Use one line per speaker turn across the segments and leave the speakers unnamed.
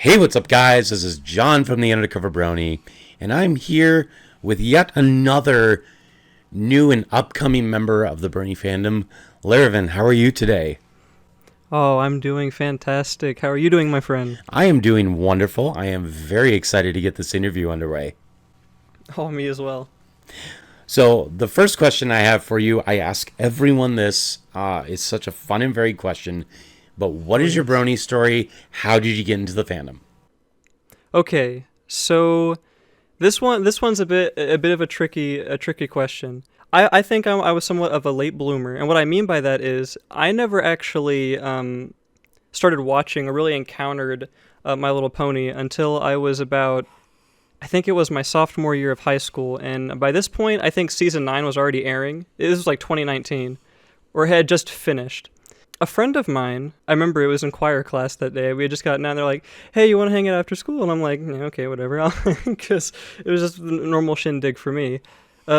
Hey, what's up, guys? This is John from TheUndercoverBrony, and I'm here with yet another new and upcoming member of the Brony fandom. Lerovun, how are you today?
Oh, I'm doing fantastic. How are you doing, my friend?
I am doing wonderful. I am very excited to get this interview underway.
Oh, me as well.
So, the first question I have for you, I ask everyone this. It's such a fun and varied question. But what is your Brony story? How did you get into the fandom?
Okay, so this one's a bit of a tricky question. I think I was somewhat of a late bloomer, and what I mean by that is I never actually started watching or really encountered My Little Pony until I was about, I think it was my sophomore year of high school, and by this point I think season 9 was already airing. This was like 2019, or had just finished. A friend of mine, I remember it was in choir class that day, we had just gotten out and they're like, hey, you want to hang out after school? And I'm like, yeah, okay, whatever, because it was just a normal shindig for me.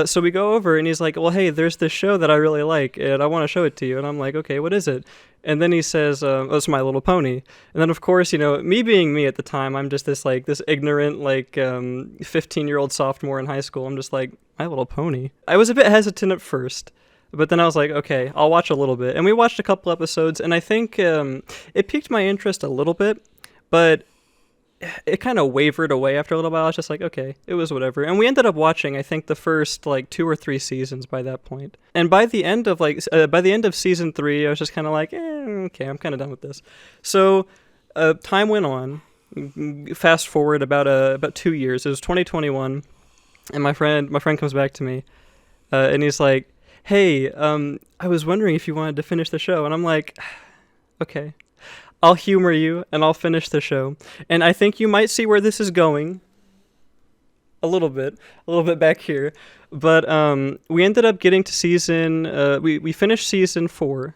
So we go over and he's like, well, hey, there's this show that I really like and I want to show it to you. And I'm like, okay, what is it? And then he says, oh, it's My Little Pony. And then, of course, me being me at the time, I'm just this ignorant, 15-year-old sophomore in high school. I'm just like, My Little Pony? I was a bit hesitant at first. But then I was like, okay, I'll watch a little bit. And we watched a couple episodes, and I think it piqued my interest a little bit, but it kind of wavered away after a little while. I was just like, okay, it was whatever. And we ended up watching, I think, the first 2 or 3 seasons by that point. And by the end of season 3, I was just kind of like, okay, I'm kind of done with this. So time went on. Fast forward about 2 years. It was 2021, and my friend comes back to me, and he's like, hey, I was wondering if you wanted to finish the show. And I'm like, okay, I'll humor you and I'll finish the show. And I think you might see where this is going a little bit back here. But we ended up getting to we finished season 4.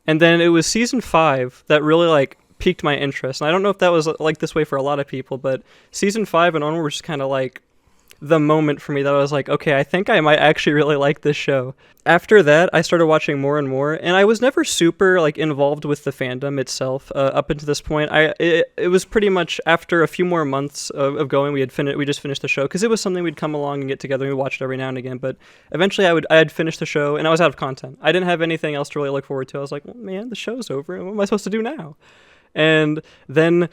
And then it was season 5 that really piqued my interest. And I don't know if that was like this way for a lot of people, but season 5 and onward was just kind of like the moment for me that I was like, okay, I think I might actually really like this show. After that, I started watching more and more, and I was never super involved with the fandom itself up until this point. It was pretty much after a few more months of going, we just finished the show because it was something we'd come along and get together and we watched every now and again. But eventually, I had finished the show and I was out of content. I didn't have anything else to really look forward to. I was like, well, man, the show's over. What am I supposed to do now? And then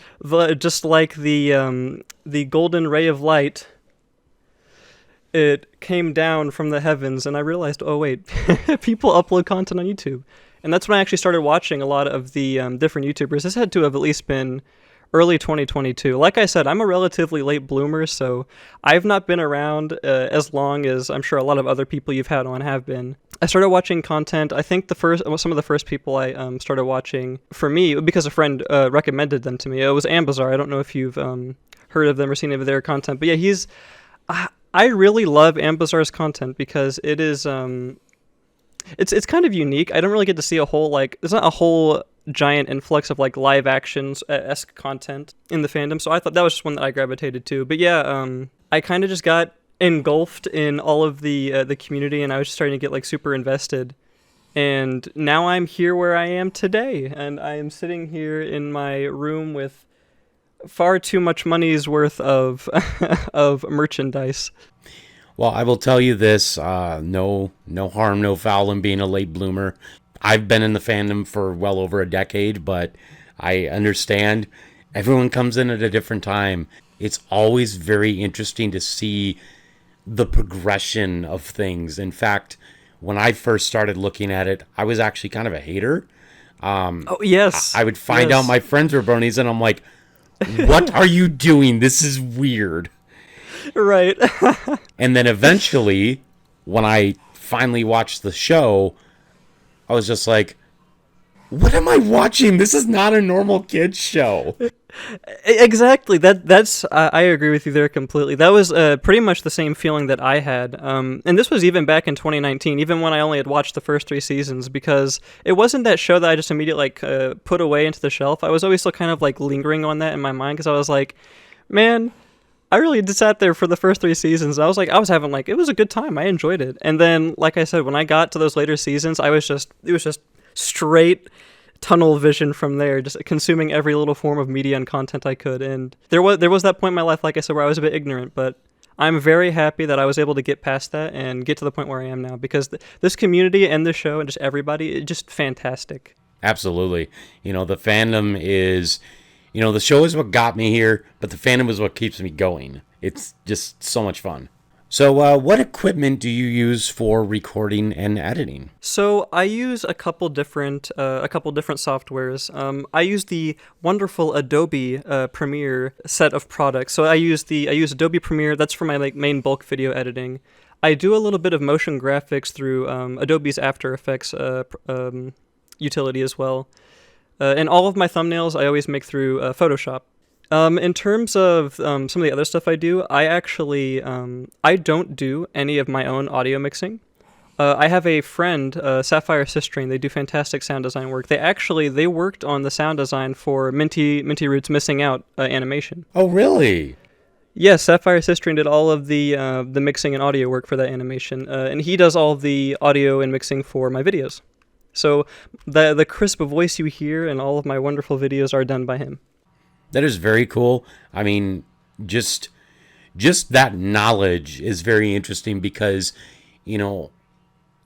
just like the golden ray of light, it came down from the heavens, and I realized, oh wait, people upload content on YouTube. And that's when I actually started watching a lot of the different YouTubers. This had to have at least been early 2022. Like I said, I'm a relatively late bloomer, so I've not been around as long as I'm sure a lot of other people you've had on have been. I started watching content. I think some of the first people I started watching, for me, because a friend recommended them to me, it was Ambazar. I don't know if you've heard of them or seen any of their content, but yeah, I really love Ambazar's content because it is it's kind of unique. I don't really get to see there's not a whole giant influx of live actions-esque content in the fandom, so I thought that was just one that I gravitated to. But yeah, I kind of just got engulfed in all of the community, and I was just starting to get super invested. And now I'm here where I am today, and I am sitting here in my room with far too much money's worth of of merchandise.
Well, I will tell you this, no harm, no foul in being a late bloomer. I've been in the fandom for well over a decade, but I understand everyone comes in at a different time. It's always very interesting to see the progression of things. In fact, when I first started looking at it, I was actually kind of a hater.
Oh, yes.
I would find out my friends were bronies, and I'm like, what are you doing? This is weird.
Right.
And then eventually, when I finally watched the show, I was just like, what am I watching? This is not a normal kid's show.
Exactly. That's I agree with you there completely. That was pretty much the same feeling that I had. And this was even back in 2019, even when I only had watched the first 3 seasons, because it wasn't that show that I just immediately put away into the shelf. I was always still kind of lingering on that in my mind because I was like, man, I really just sat there for the first 3 seasons. I was having it was a good time. I enjoyed it. And then, like I said, when I got to those later seasons, it was just straight tunnel vision from there, just consuming every little form of media and content I could. And there was that point in my life, like I said, where I was a bit ignorant, but I'm very happy that I was able to get past that and get to the point where I am now, because this community and this show and just everybody, it's just fantastic.
Absolutely. The fandom is, the show is what got me here, but the fandom is what keeps me going. It's just so much fun. So what equipment do you use for recording and editing?
So I use a couple different softwares. I use the wonderful Adobe Premiere set of products. So I use Adobe Premiere. That's for my main bulk video editing. I do a little bit of motion graphics through Adobe's After Effects utility as well. And all of my thumbnails I always make through Photoshop. In terms of some of the other stuff I do, I actually I don't do any of my own audio mixing. I have a friend, Sapphire Sistrain. They do fantastic sound design work. They worked on the sound design for Minty Root's Missing Out animation.
Oh, really?
Yes, Sapphire Sistrain did all of the mixing and audio work for that animation, and he does all of the audio and mixing for my videos. So the crisp voice you hear in all of my wonderful videos are done by him.
That is very cool. I mean, just that knowledge is very interesting because,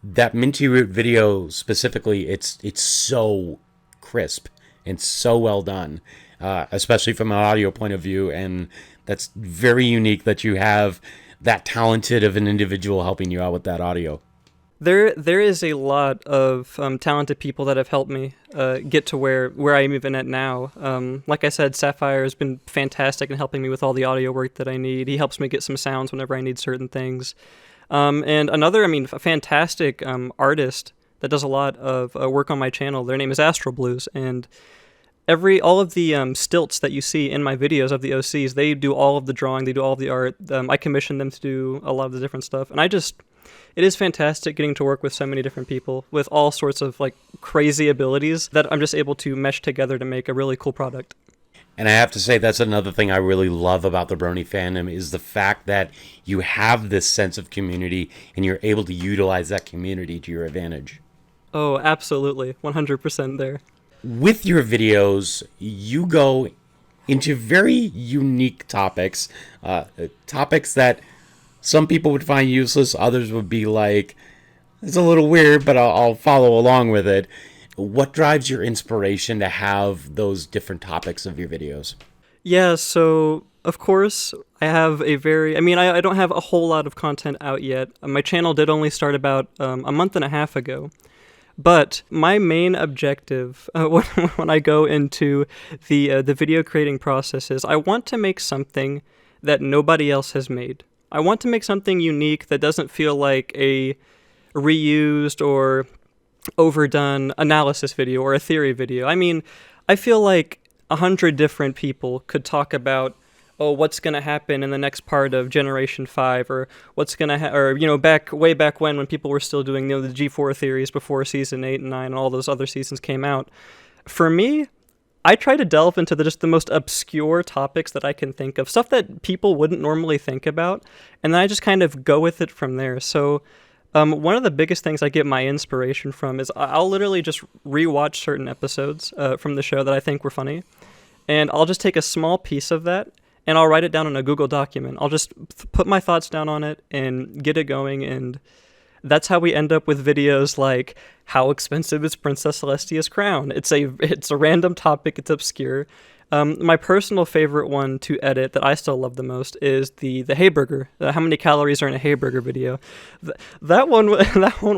that Minty Root video specifically, it's so crisp and so well done, especially from an audio point of view. And that's very unique that you have that talented of an individual helping you out with that audio.
There is a lot of talented people that have helped me get to where I'm even at now. Like I said, Sapphire has been fantastic in helping me with all the audio work that I need. He helps me get some sounds whenever I need certain things. And another, a fantastic artist that does a lot of work on my channel, their name is Astral Blues, and all of the stilts that you see in my videos of the OCs, they do all of the drawing, they do all of the art. I commission them to do a lot of the different stuff, and it is fantastic getting to work with so many different people with all sorts of crazy abilities that I'm just able to mesh together to make a really cool product.
And I have to say that's another thing I really love about the Brony fandom is the fact that you have this sense of community and you're able to utilize that community to your advantage.
Oh, absolutely. 100% there.
With your videos, you go into very unique topics, topics that some people would find useless, others would be like, it's a little weird, but I'll follow along with it. What drives your inspiration to have those different topics of your videos?
Yeah, so of course I have I don't have a whole lot of content out yet. My channel did only start about a month and a half ago. But my main objective when I go into the video creating process is I want to make something that nobody else has made. I want to make something unique that doesn't feel like a reused or overdone analysis video or a theory video. I feel like 100 different people could talk about, what's going to happen in the next part of Generation 5, or what's going to way back when people were still doing the G4 theories before Season 8 and 9 and all those other seasons came out. For me, I try to delve into just the most obscure topics that I can think of, stuff that people wouldn't normally think about, and then I just kind of go with it from there. So one of the biggest things I get my inspiration from is I'll literally just rewatch certain episodes from the show that I think were funny, and I'll just take a small piece of that, and I'll write it down in a Google document. I'll just put my thoughts down on it and get it going, and that's how we end up with videos like, how expensive is Princess Celestia's crown? It's a random topic, it's obscure. My personal favorite one to edit that I still love the most is the hay burger. How many calories are in a hay burger video? That one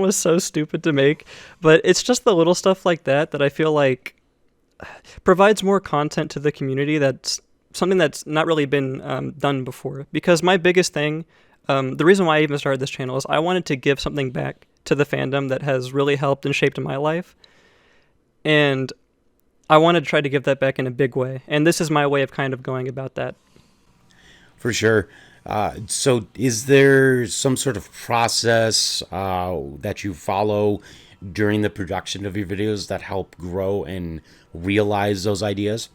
was so stupid to make, but it's just the little stuff like that I feel like provides more content to the community. That's something that's not really been done before. Because my biggest thing, the reason why I even started this channel is I wanted to give something back to the fandom that has really helped and shaped my life. And I wanted to try to give that back in a big way. And this is my way of kind of going about that.
For sure. So is there some sort of process that you follow during the production of your videos that help grow and realize those ideas?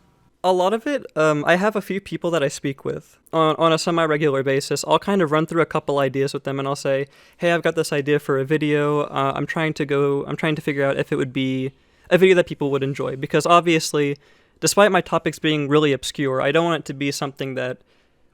A lot of it, I have a few people that I speak with on a semi-regular basis. I'll kind of run through a couple ideas with them, and I'll say, hey, I've got this idea for a video. I'm trying to figure out if it would be a video that people would enjoy, because obviously, despite my topics being really obscure, I don't want it to be something that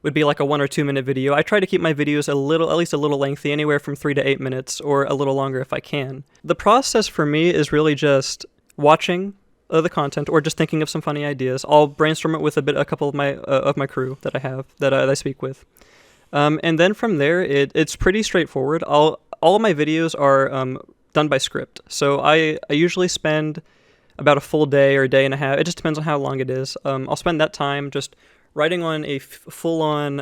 would be like a 1 or 2 minute video. I try to keep my videos at least a little lengthy, anywhere from 3 to 8 minutes, or a little longer if I can. The process for me is really just watching the content, or just thinking of some funny ideas. I'll brainstorm it with a couple of my crew that I have that I speak with, and then from there it's pretty straightforward. All of my videos are done by script, so I usually spend about a full day or a day and a half. It just depends on how long it is. I'll spend that time just writing on a full-on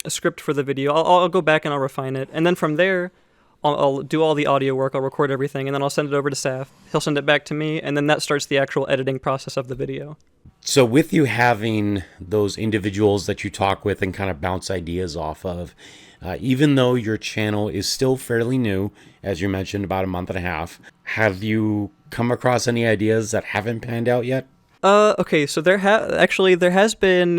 a script for the video. I'll go back and I'll refine it, and then from there, I'll do all the audio work. I'll record everything, and then I'll send it over to Saf. He'll send it back to me, and then that starts the actual editing process of the video.
So with you having those individuals that you talk with and kind of bounce ideas off of, even though your channel is still fairly new, as you mentioned, about a month and a half, have you come across any ideas that haven't panned out yet?
Okay, so there has been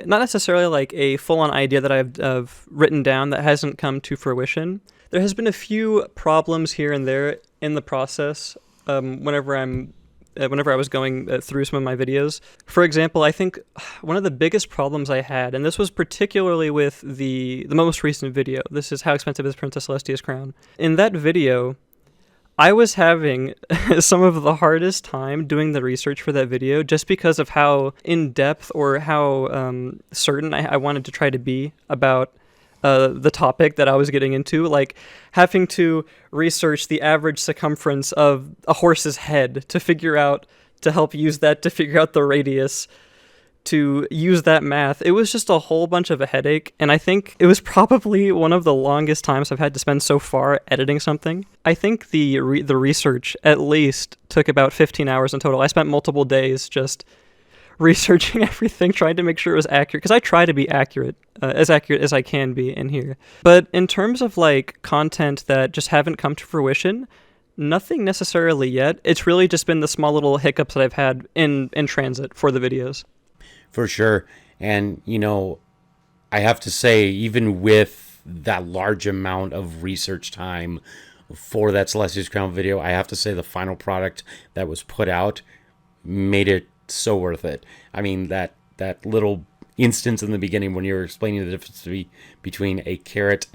not necessarily like a full-on idea that I've written down that hasn't come to fruition. There has been a few problems here and there in the process whenever I was going through some of my videos. For example, I think one of the biggest problems I had, and this was particularly with the most recent video, this is How Expensive is Princess Celestia's Crown. In that video, I was having some of the hardest time doing the research for that video, just because of how in-depth or how certain I wanted to try to be about the topic that I was getting into, like having to research the average circumference of a horse's head to help use that to figure out the radius, to use that math. It was just a whole bunch of a headache, and I think it was probably one of the longest times I've had to spend so far editing something. I think the research at least took about 15 hours in total. I spent multiple days just researching everything, trying to make sure it was accurate, because I try to be accurate as I can be in here. But in terms of like content that just haven't come to fruition, nothing necessarily yet. It's really just been the small little hiccups that I've had in transit for the videos.
For sure. And, I have to say, even with that large amount of research time for that Celestia's Crown video, I have to say the final product that was put out made it so worth it. I mean, that little instance in the beginning when you were explaining the difference between a carrot,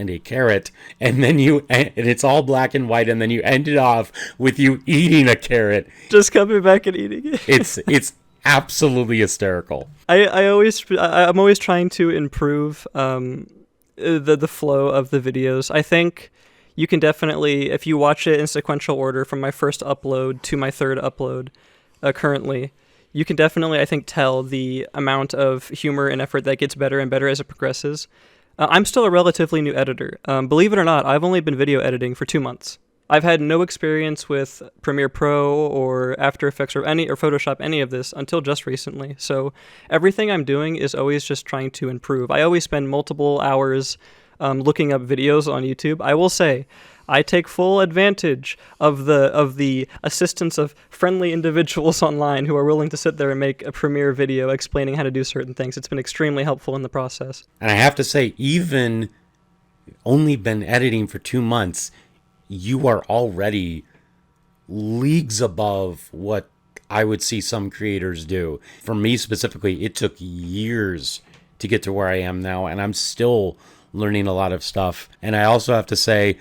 and then and it's all black and white, and then you end it off with you eating a carrot.
Just coming back and eating it.
It's absolutely hysterical.
I'm always trying to improve the flow of the videos. I think you can definitely, if you watch it in sequential order from my first upload to my third upload currently, you can definitely, I think, tell the amount of humor and effort that gets better and better as it progresses. I'm still a relatively new editor. Believe it or not, I've only been video editing for 2 months. I've had no experience with Premiere Pro or After Effects or Photoshop, any of this, until just recently. So everything I'm doing is always just trying to improve. I always spend multiple hours looking up videos on YouTube. I will say, I take full advantage of the assistance of friendly individuals online who are willing to sit there and make a Premiere video explaining how to do certain things. It's been extremely helpful in the process.
And I have to say, even only been editing for 2 months, you are already leagues above what I would see some creators do. For me specifically, it took years to get to where I am now, and I'm still learning a lot of stuff. And I also have to say,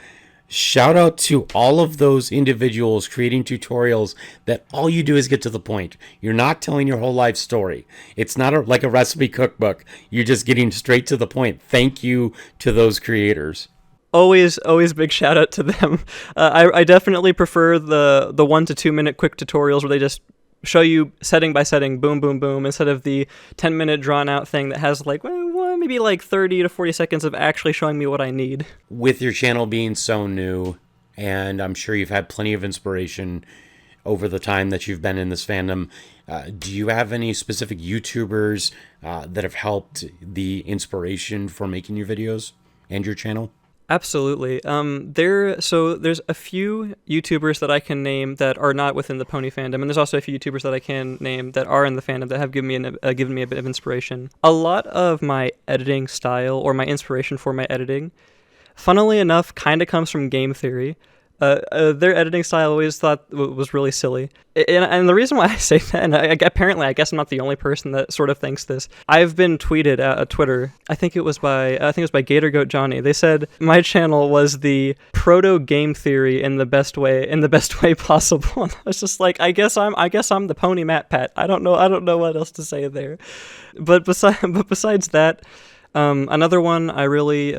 shout out to all of those individuals creating tutorials that all you do is get to the point. You're not telling your whole life story. It's not like a recipe cookbook. You're just getting straight to the point. Thank you to those creators.
Always big shout out to them. I definitely prefer the 1 to 2 minute quick tutorials where they just show you setting by setting, boom, boom, boom, instead of the 10-minute drawn out thing that has like maybe like 30 to 40 seconds of actually showing me what I need.
With your channel being so new, and I'm sure you've had plenty of inspiration over the time that you've been in this fandom, do you have any specific YouTubers that have helped the inspiration for making your videos and your channel?
Absolutely. There's a few YouTubers that I can name that are not within the pony fandom, and there's also a few YouTubers that I can name that are in the fandom that have given me a bit of inspiration. A lot of my editing style, or my inspiration for my editing, funnily enough, kind of comes from game theory. Their editing style I always thought was really silly, and the reason why I say that, and apparently I guess I'm not the only person that sort of thinks this. I've been tweeted at Twitter. I think it was by GatorGoat Johnny. They said my channel was the proto game theory in the best way possible. And I was just like, I guess I'm the Pony Matt Pat. I don't know what else to say there. But besides that. Another one I really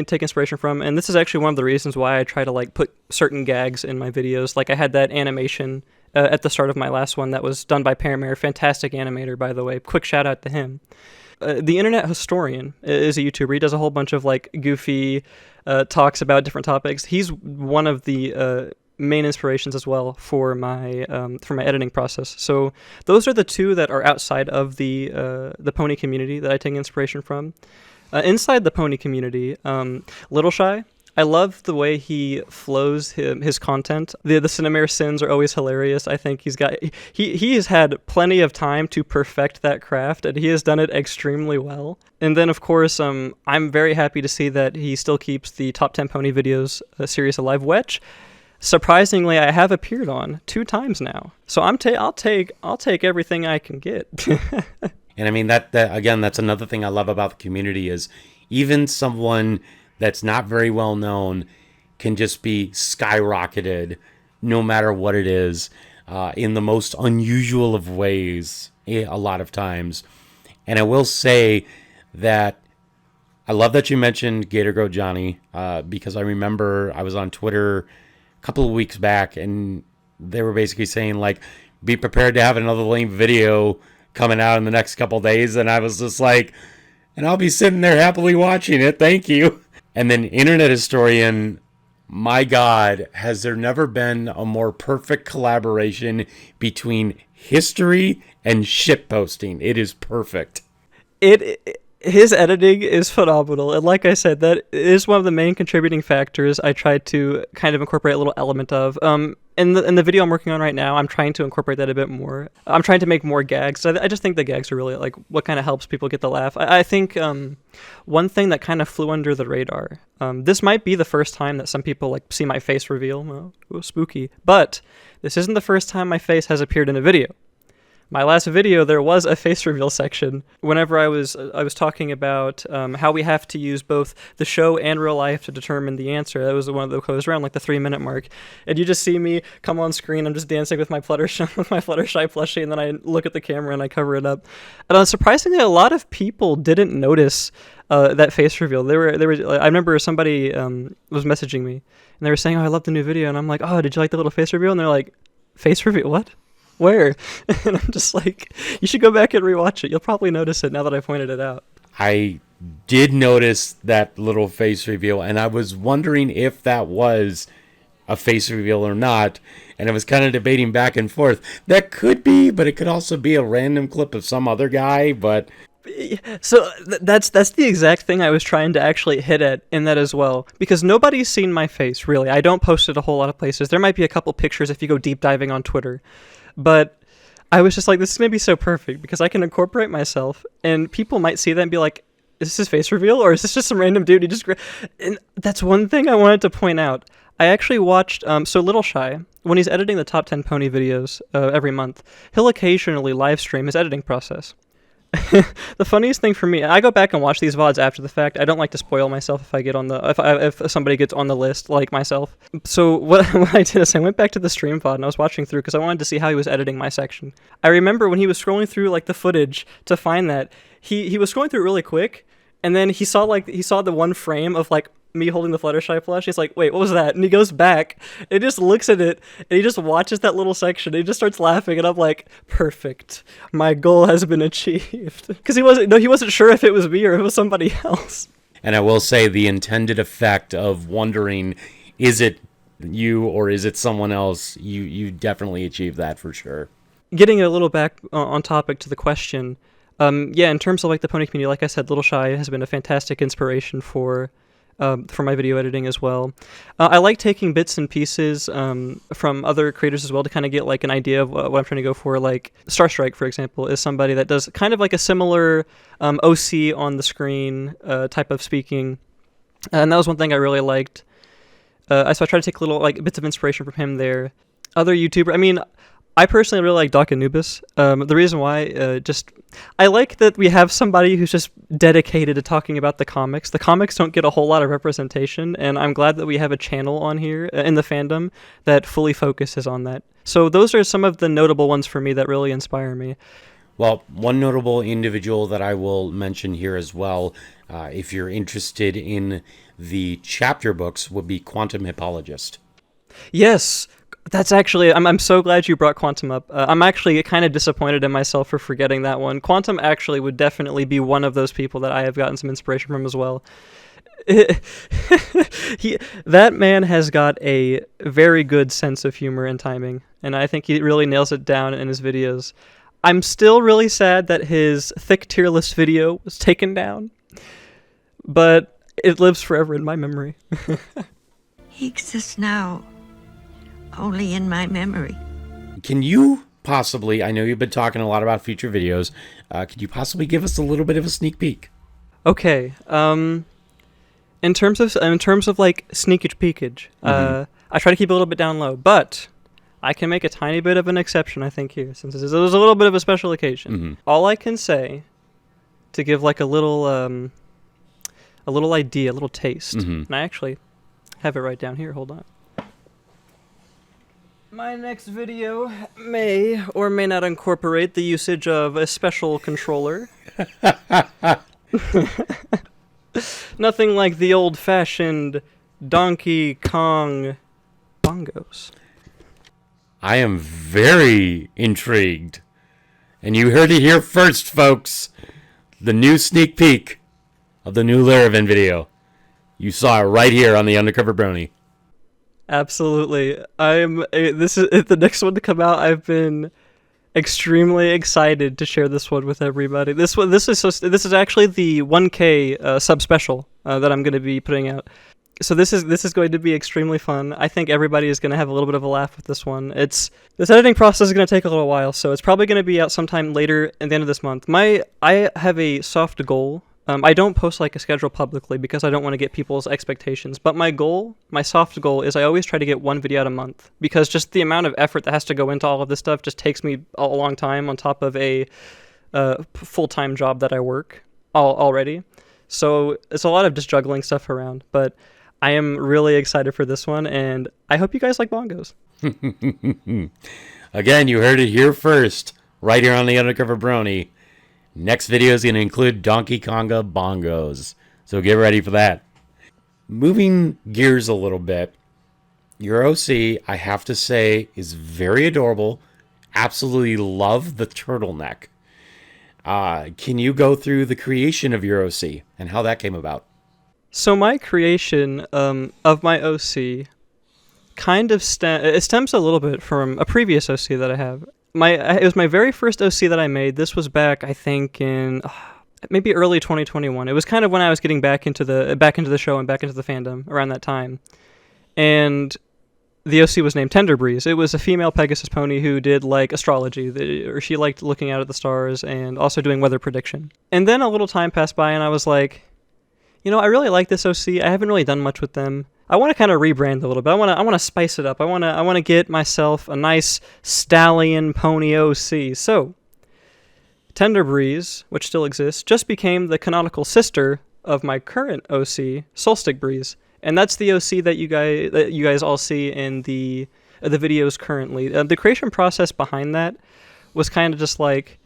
take inspiration from, and this is actually one of the reasons why I try to like put certain gags in my videos. Like I had that animation at the start of my last one that was done by Paramare, fantastic animator, by the way. Quick shout out to him. The Internet Historian is a YouTuber. He does a whole bunch of like goofy talks about different topics. He's one of the main inspirations as well for my editing process. So those are the two that are outside of the pony community that I take inspiration from. Inside the pony community, Little Shy, I love the way he flows his content. The Cinemare Sins are always hilarious. I think he has had plenty of time to perfect that craft, and he has done it extremely well. And then, of course, I'm very happy to see that he still keeps the Top 10 Pony Videos series alive, which surprisingly, I have appeared on 2 times now. So I'll take everything I can get.
And I mean that again, that's another thing I love about the community is even someone that's not very well known can just be skyrocketed no matter what it is, in the most unusual of ways a lot of times. And I will say that I love that you mentioned GatorGoat Johnny, because I remember I was on Twitter couple of weeks back and they were basically saying like, be prepared to have another lame video coming out in the next couple of days, and I was just like, and I'll be sitting there happily watching it, thank you. And then Internet Historian, my God, has there never been a more perfect collaboration between history and shitposting? It is perfect.
His editing is phenomenal, and like I said, that is one of the main contributing factors I tried to kind of incorporate a little element of. In the video I'm working on right now, I'm trying to incorporate that a bit more. I'm trying to make more gags. I just think the gags are really like what kind of helps people get the laugh. I think one thing that kind of flew under the radar. This might be the first time that some people like see my face reveal. Oh, spooky! But this isn't the first time my face has appeared in a video. My last video, there was a face reveal section. Whenever I was talking about how we have to use both the show and real life to determine the answer. That was the one that goes around like the 3-minute mark, and you just see me come on screen. I'm just dancing with my Fluttershy plushie, and then I look at the camera and I cover it up. And surprisingly, a lot of people didn't notice that face reveal. They were. I remember somebody was messaging me, and they were saying, "Oh, I love the new video," and I'm like, "Oh, did you like the little face reveal?" And they're like, "Face reveal? What? Where?" And I'm just like, you should go back and rewatch it. You'll probably notice it now that I pointed it out.
I did notice that little face reveal, and I was wondering if that was a face reveal or not, and I was kind of debating back and forth. That could be, but it could also be a random clip of some other guy, but...
So that's the exact thing I was trying to actually hit at in that as well, because nobody's seen my face, really. I don't post it a whole lot of places. There might be a couple pictures if you go deep diving on Twitter. But I was just like, this is going to be so perfect because I can incorporate myself and people might see that and be like, is this his face reveal or is this just some random dude? And that's one thing I wanted to point out. I actually watched, so Little Shy, when he's editing the Top 10 Pony videos every month, he'll occasionally live stream his editing process. The funniest thing for me, I go back and watch these VODs after the fact. I don't like to spoil myself if I get on if somebody gets on the list like myself. So what I did is I went back to the stream VOD and I was watching through because I wanted to see how he was editing my section. I remember when he was scrolling through like the footage to find that he was scrolling through it really quick, and then he saw the one frame of like me holding the Fluttershy plush. He's like, wait, what was that? And he goes back and he just looks at it and he just watches that little section and he just starts laughing, and I'm like, perfect, my goal has been achieved. Because he wasn't sure if it was me or if it was somebody else.
And I will say the intended effect of wondering, is it you or is it someone else, you definitely achieved that for sure.
Getting a little back on topic to the question, in terms of like the pony community, like I said, Little Shy has been a fantastic inspiration for my video editing as well. I like taking bits and pieces from other creators as well to kind of get like an idea of what I'm trying to go for. Like Starstrike, for example, is somebody that does kind of like a similar OC on the screen type of speaking. And that was one thing I really liked. So I try to take little like bits of inspiration from him there. Other YouTuber, I mean, I personally really like Doc Anubis. The reason why, I like that we have somebody who's just dedicated to talking about the comics. The comics don't get a whole lot of representation, and I'm glad that we have a channel on here in the fandom that fully focuses on that. So those are some of the notable ones for me that really inspire me.
Well, one notable individual that I will mention here as well, if you're interested in the chapter books, would be Quantum Hippologist.
Yes, that's actually, I'm so glad you brought Quantum up. I'm actually kind of disappointed in myself for forgetting that one. Quantum actually would definitely be one of those people that I have gotten some inspiration from as well. That man has got a very good sense of humor and timing, and I think he really nails it down in his videos. I'm still really sad that his thick tier list video was taken down, but it lives forever in my memory.
He exists now, only in my memory.
Can you possibly, I know you've been talking a lot about future videos, could you possibly give us a little bit of a sneak peek?
Okay, in terms of like sneakage peekage, I try to keep it a little bit down low, but I can make a tiny bit of an exception, I think, here, since this is a little bit of a special occasion. All I can say, to give like a little idea, a little taste, and I actually have it right down here, hold on. My next video may or may not incorporate the usage of a special controller. Nothing like the old-fashioned Donkey Kong bongos.
I am very intrigued. And you heard it here first, folks. The new sneak peek of the new Lerovun video. You saw it right here on the Undercover Brony.
Absolutely. This is the next one to come out. I've been extremely excited to share this one with everybody. This is actually the 1K sub special that I'm going to be putting out. So this is going to be extremely fun. I think everybody is going to have a little bit of a laugh with this one. This editing process is going to take a little while, so it's probably going to be out sometime later at the end of this month. I have a soft goal. I don't post like a schedule publicly because I don't want to get people's expectations. But my soft goal is I always try to get one video out a month, because just the amount of effort that has to go into all of this stuff just takes me a long time on top of a full-time job that I work already. So it's a lot of just juggling stuff around. But I am really excited for this one, and I hope you guys like bongos.
Again, you heard it here first, right here on the Undercover Brony. Next video is going to include Donkey Konga bongos, so get ready for that. Moving gears a little bit, your OC, I have to say, is very adorable. Absolutely love the turtleneck. Can you go through the creation of your OC and how that came about?
So my creation of my OC kind of stems a little bit from a previous OC that I have. It was my very first OC that I made. This was back, I think, in maybe early 2021. It was kind of when I was getting back into the show and back into the fandom around that time. And the OC was named Tender Breeze. It was a female Pegasus pony who did like astrology, or she liked looking out at the stars and also doing weather prediction. And then a little time passed by, and I was like, I really like this OC. I haven't really done much with them. I want to kind of rebrand a little bit. I want to spice it up. I want to get myself a nice stallion pony OC. So, Tender Breeze, which still exists, just became the canonical sister of my current OC, Solstick Breeze, and that's the OC that you guys all see in the videos currently. The creation process behind that was kind of just like,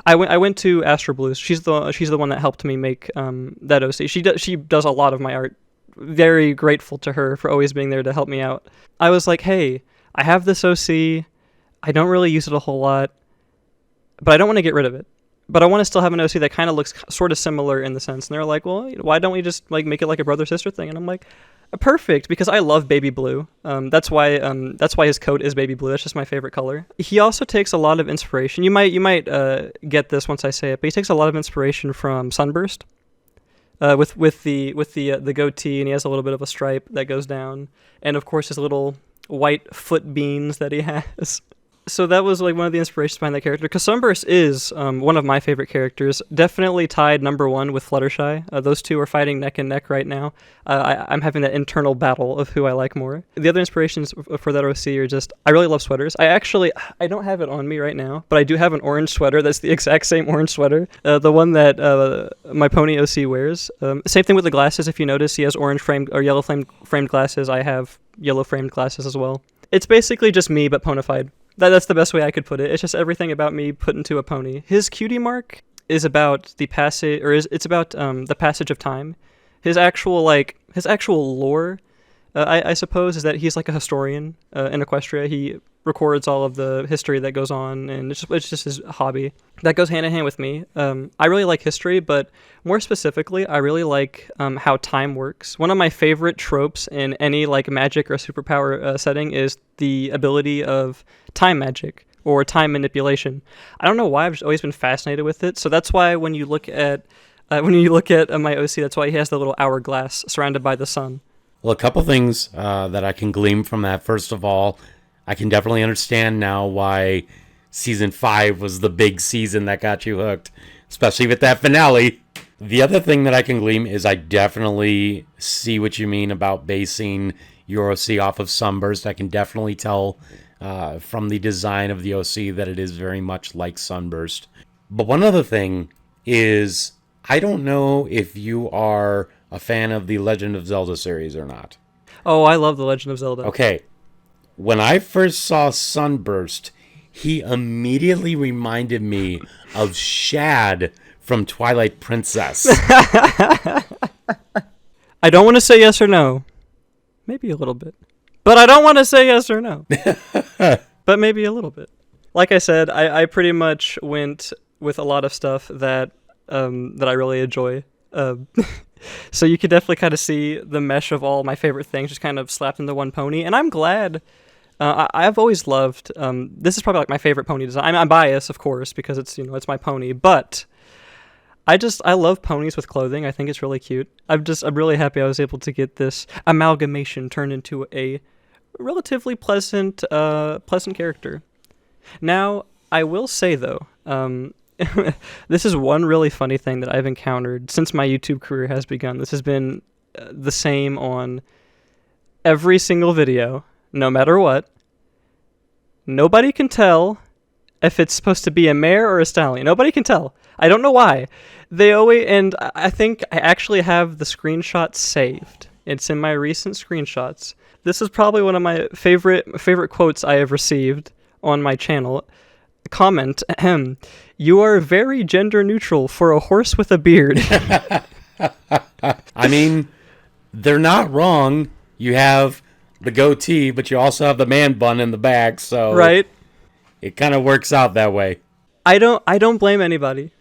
I went to Astro Blues. She's the one that helped me make that OC. She does a lot of my art. Very grateful to her for always being there to help me out. I was like, hey, I have this OC. I don't really use it a whole lot, but I don't want to get rid of it. But I want to still have an OC that kind of looks sort of similar in the sense. And they're like, well, why don't we just like make it like a brother-sister thing? And I'm like, perfect, because I love baby blue. That's why his coat is baby blue. That's just my favorite color. He also takes a lot of inspiration. You might get this once I say it, but he takes a lot of inspiration from Sunburst. With the goatee, and he has a little bit of a stripe that goes down, and of course his little white foot beans that he has. So that was like one of the inspirations behind that character. Because Sunburst is one of my favorite characters. Definitely tied number one with Fluttershy. Those two are fighting neck and neck right now. I'm having that internal battle of who I like more. The other inspirations for that OC are just, I really love sweaters. I don't have it on me right now, but I do have an orange sweater that's the exact same orange sweater. The one that my pony OC wears. Same thing with the glasses. If you notice, he has orange framed or yellow framed glasses. I have yellow framed glasses as well. It's basically just me, but ponified. That's the best way I could put it. It's just everything about me put into a pony. His cutie mark is about the passage, it's about the passage of time. His actual lore, I suppose, is that he's like a historian in Equestria. He records all of the history that goes on, and it's just his hobby. That goes hand in hand with me. I really like history, but more specifically, I really like how time works. One of my favorite tropes in any like magic or superpower setting is the ability of time magic or time manipulation. I don't know why, I've just always been fascinated with it. So that's why when you look at my OC, that's why he has the little hourglass surrounded by the sun.
Well, a couple things that I can glean from that. First of all, I can definitely understand now why season 5 was the big season that got you hooked, especially with that finale. The other thing that I can glean is I definitely see what you mean about basing your OC off of Sunburst. I can definitely tell from the design of the OC that it is very much like Sunburst. But one other thing is, I don't know if you are a fan of the Legend of Zelda series or not.
Oh, I love The Legend of Zelda.
Okay. When I first saw Sunburst, he immediately reminded me of Shad from Twilight Princess.
I don't want to say yes or no. Maybe a little bit. But I don't want to say yes or no. But maybe a little bit. Like I said, I pretty much went with a lot of stuff that I really enjoy. So you can definitely kind of see the mesh of all my favorite things just kind of slapped into one pony. And I'm glad. I've always loved, this is probably like my favorite pony design. I'm biased, of course, because it's my pony, but I love ponies with clothing. I think it's really cute. I'm really happy I was able to get this amalgamation turned into a relatively pleasant character. Now, I will say though, this is one really funny thing that I've encountered since my YouTube career has begun. This has been the same on every single video. No matter what, nobody can tell if it's supposed to be a mare or a stallion. Nobody can tell. I don't know why. They always, and I think I actually have the screenshot saved. It's in my recent screenshots. This is probably one of my favorite quotes I have received on my channel. Comment, you are very gender neutral for a horse with a beard.
I mean, they're not wrong. You have the goatee, but you also have the man bun in the back, so
right.
It kind of works out that way.
I don't blame anybody.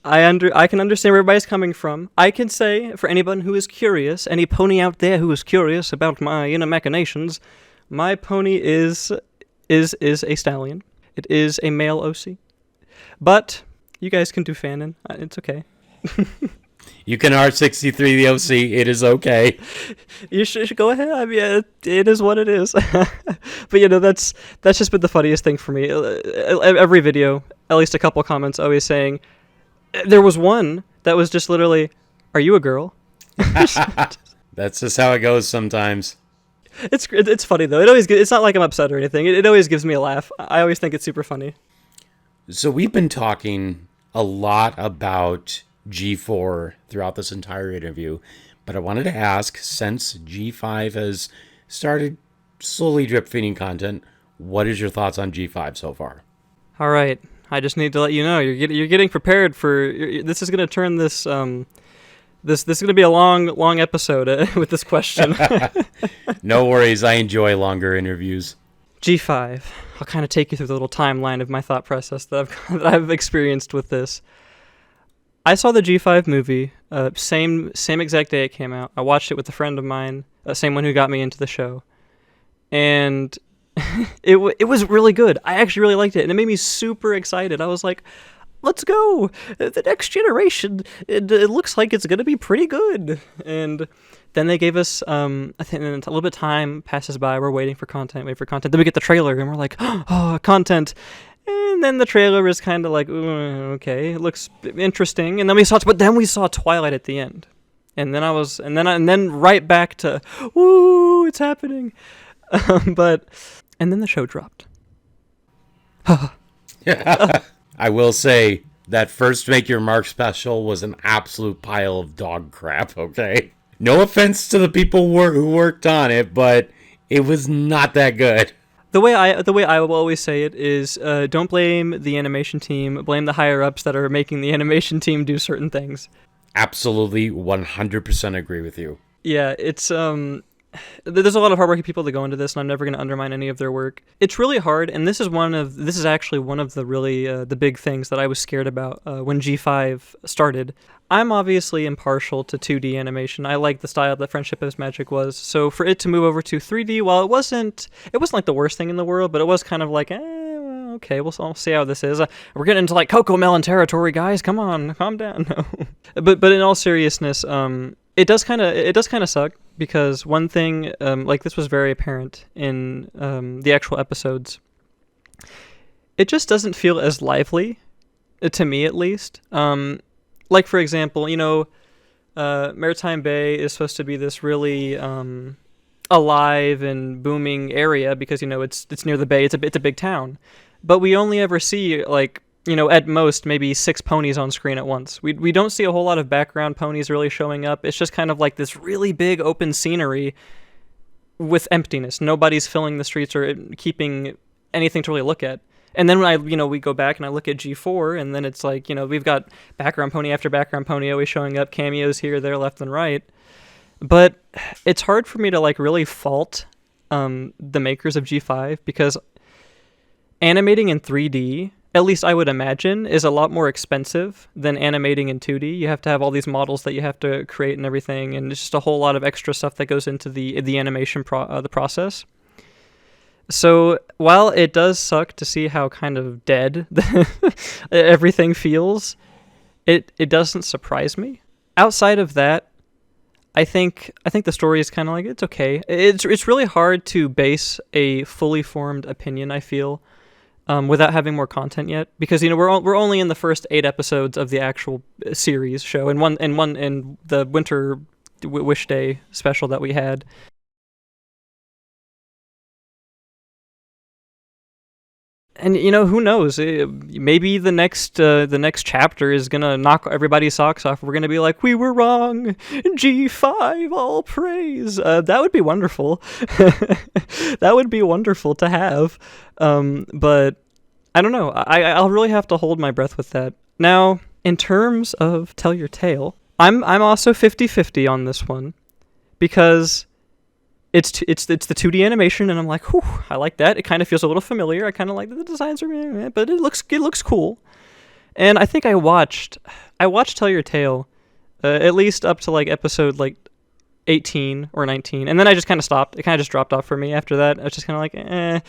I can understand where everybody's coming from. I can say, for anyone who is curious, any pony out there who is curious about my inner machinations, my pony is a stallion. It is a male OC. But you guys can do fanon. It's okay.
You can R63 the OC. It is okay.
You should go ahead. I mean, it is what it is. But that's just been the funniest thing for me. Every video, at least a couple comments, always saying, there was one that was just literally, "Are you a girl?"
That's just how it goes sometimes.
It's funny though. It's not like I'm upset or anything. It always gives me a laugh. I always think it's super funny.
So we've been talking a lot about G4 throughout this entire interview, but I wanted to ask, since G5 has started slowly drip feeding content, what is your thoughts on G5 so far?
All right, I just need to let you know you're getting prepared for this. Is going to turn this this is going to be a long episode with this question.
No worries, I enjoy longer interviews.
G5. I'll kind of take you through the little timeline of my thought process that I've experienced with this. I saw the G5 movie, same exact day it came out. I watched it with a friend of mine, same one who got me into the show. And it was really good. I actually really liked it, and it made me super excited. I was like, let's go. The next generation, it looks like it's going to be pretty good. And then they gave us, I think a little bit of time passes by. We're waiting for content. Then we get the trailer, and we're like, oh, content. And then the trailer is kind of like, okay, it looks interesting. And then we saw Twilight at the end. And then right back to, woo, it's happening. And then the show dropped.
I will say that first Make Your Mark special was an absolute pile of dog crap, okay? No offense to the people who worked on it, but it was not that good.
The way I will always say it is, don't blame the animation team, blame the higher-ups that are making the animation team do certain things. Absolutely
100% agree with you.
Yeah, it's there's a lot of hardworking people that go into this, and I'm never going to undermine any of their work. It's really hard, and this is actually one of the really the big things that I was scared about when G5 started. I'm obviously impartial to 2D animation. I like the style that Friendship is Magic was. So for it to move over to 3D, while it wasn't like the worst thing in the world, but it was kind of like, well, okay, I'll see how this is. We're getting into like Coco Melon territory, guys. Come on, calm down. No. But in all seriousness, it does kind of suck, because one thing, like this was very apparent in the actual episodes. It just doesn't feel as lively, to me at least. Like, for example, Maritime Bay is supposed to be this really alive and booming area because, it's near the bay. It's a big town. But we only ever see, like, at most, maybe 6 ponies on screen at once. We don't see a whole lot of background ponies really showing up. It's just kind of like this really big open scenery with emptiness. Nobody's filling the streets or keeping anything to really look at. And then when we go back and I look at G4, and then it's like, we've got background pony after background pony always showing up, cameos here, there, left, and right. But it's hard for me to, like, really fault the makers of G5, because animating in 3D, at least I would imagine, is a lot more expensive than animating in 2D. You have to have all these models that you have to create and everything, and it's just a whole lot of extra stuff that goes into the animation the process. So while it does suck to see how kind of dead everything feels, it doesn't surprise me. Outside of that, I think the story is kind of like, it's okay. It's really hard to base a fully formed opinion, I feel, without having more content yet, because we're only in the first 8 episodes of the actual series show, and one in the Winter Wish Day special that we had. And who knows? Maybe the next chapter is gonna knock everybody's socks off. We're gonna be like, we were wrong. G5, all praise. That would be wonderful. That would be wonderful to have. But I don't know. I'll really have to hold my breath with that. Now, in terms of Tell Your Tale, I'm also 50-50 on this one, because it's the 2D animation, and I'm like, whew, I like that. It kind of feels a little familiar. I kind of like the designs are, but it looks cool. And I think I watched Tell Your Tale, at least up to like episode like 18 or 19, and then I just kind of stopped. It kind of just dropped off for me after that. I was just kind of like, eh.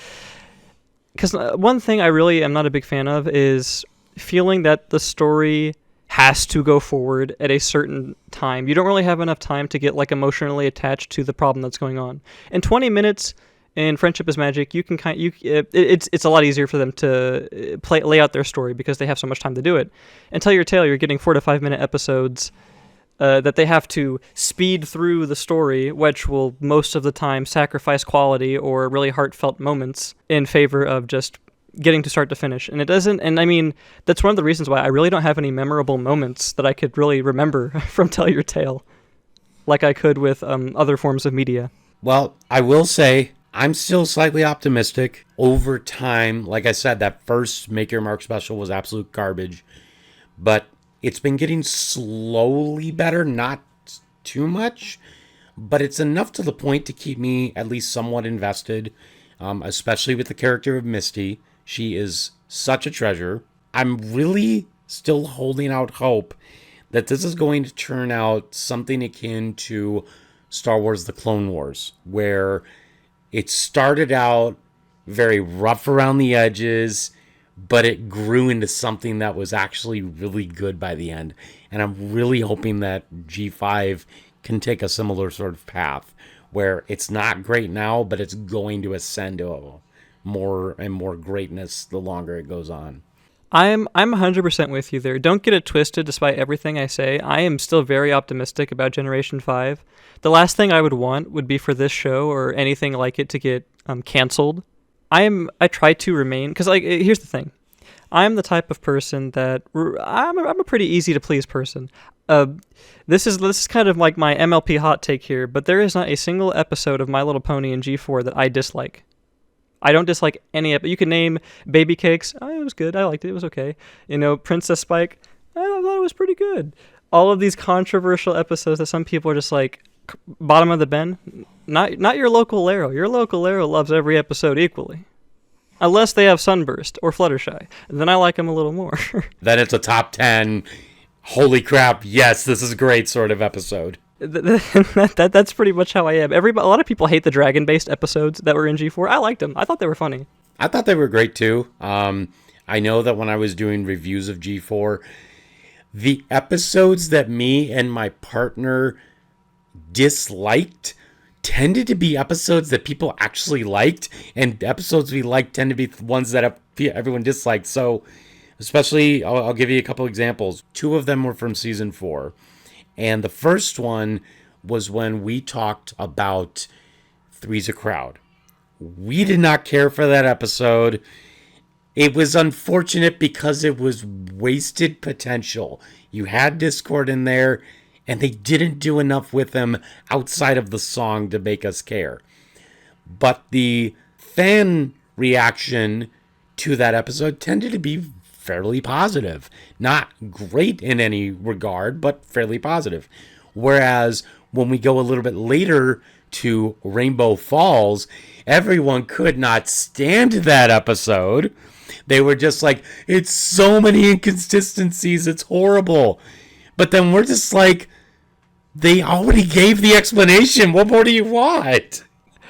Because one thing I really am not a big fan of is feeling that the story has to go forward at a certain time. You don't really have enough time to get like emotionally attached to the problem that's going on. In 20 minutes in Friendship is Magic, you can it's a lot easier for them to lay out their story because they have so much time to do it. And Tell Your Tale, you're getting 4 to 5 minute episodes that they have to speed through the story, which will most of the time sacrifice quality or really heartfelt moments in favor of just getting to start to finish. And it doesn't, and I mean, that's one of the reasons why I really don't have any memorable moments that I could really remember from Tell Your Tale like I could with other forms of media.
Well, I will say I'm still slightly optimistic. Over time, like I said, that first Make Your Mark special was absolute garbage, but it's been getting slowly better, not too much, but it's enough to the point to keep me at least somewhat invested, especially with the character of Misty. She is such a treasure. I'm really still holding out hope that this is going to turn out something akin to Star Wars: The Clone Wars, where it started out very rough around the edges, but it grew into something that was actually really good by the end. And I'm really hoping that G5 can take a similar sort of path where it's not great now, but it's going to ascend to more and more greatness the longer it goes on.
I'm 100% with you there. Don't get it twisted. Despite everything I say, I am still very optimistic about Generation 5. The last thing I would want would be for this show or anything like it to get canceled. I try to remain, because like here's the thing. I'm the type of person that I'm a pretty easy to please person. This is kind of like my MLP hot take here, but there is not a single episode of My Little Pony in G4 that I dislike. I don't dislike any episode. You can name Baby Cakes. Oh, it was good. I liked it. It was okay. Princess Spike. I thought it was pretty good. All of these controversial episodes that some people are just like bottom of the bin. Not your local Lero. Your local Lero loves every episode equally. Unless they have Sunburst or Fluttershy. Then I like them a little more.
Then it's a top 10, holy crap, yes, this is a great sort of episode.
That's pretty much how I am. A lot of people hate the dragon-based episodes that were in G4. I liked them. I thought they were funny.
I thought they were great too. I know that when I was doing reviews of G4, the episodes that me and my partner disliked tended to be episodes that people actually liked, and episodes we liked tend to be ones that everyone disliked. So, especially, I'll give you a couple examples. 2 of them were from season 4, and the first one was when we talked about Three's a Crowd. We did not care for that episode. It was unfortunate because it was wasted potential. You had Discord in there, and they didn't do enough with them outside of the song to make us care. But the fan reaction to that episode tended to be fairly positive. Not great in any regard, but fairly positive. Whereas when we go a little bit later to Rainbow Falls, everyone could not stand that episode. They were just like, it's so many inconsistencies, it's horrible. But then we're just like, they already gave the explanation. What more do you want?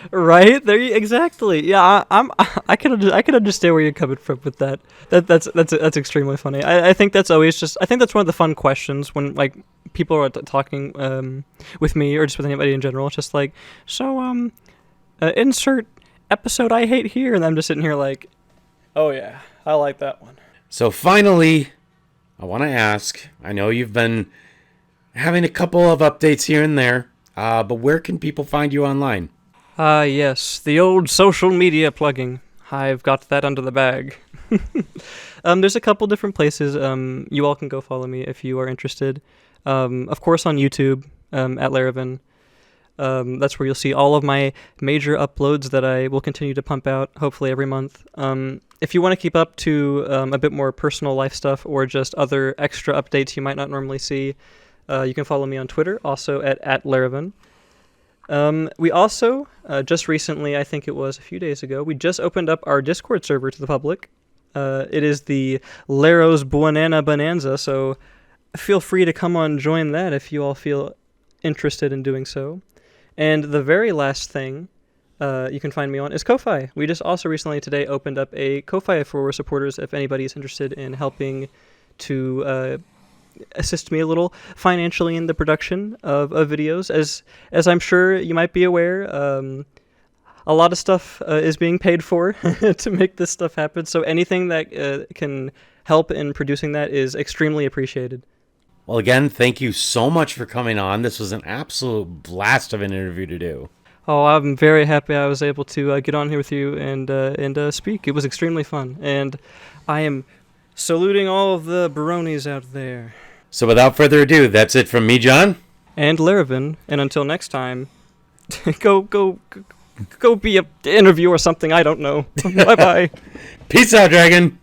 Right there, exactly. Yeah, I can understand where you're coming from with that. That's extremely funny. I think that's always I think that's one of the fun questions when like people are talking with me or just with anybody in general. It's just like, so insert episode I hate here, and I'm just sitting here like, oh yeah, I like that one.
So finally, I want to ask. I know you've been having a couple of updates here and there, but where can people find you online?
Yes, the old social media plugging. I've got that under the bag. There's a couple different places. You all can go follow me if you are interested. Of course on YouTube, at Lerovun. That's where you'll see all of my major uploads that I will continue to pump out, hopefully every month. If you want to keep up to a bit more personal life stuff or just other extra updates you might not normally see, you can follow me on Twitter, also at Lerovun. We also, just recently, I think it was a few days ago, we just opened up our Discord server to the public. It is the Lero's Buonana Bonanza, so feel free to come on join that if you all feel interested in doing so. And the very last thing you can find me on is Ko-Fi. We just also recently today opened up a Ko-Fi for supporters if anybody is interested in helping to assist me a little financially in the production of videos. As I'm sure you might be aware, a lot of stuff is being paid for to make this stuff happen. So anything that can help in producing that is extremely appreciated.
Well, again, thank you so much for coming on. This was an absolute blast of an interview to do.
Oh, I'm very happy I was able to get on here with you and speak. It was extremely fun. And I am saluting all of the bronies out there.
So without further ado, that's it from me, John.
And Lerovun. And until next time, go be an interview or something. I don't know. Bye-bye.
Peace out, Dragon.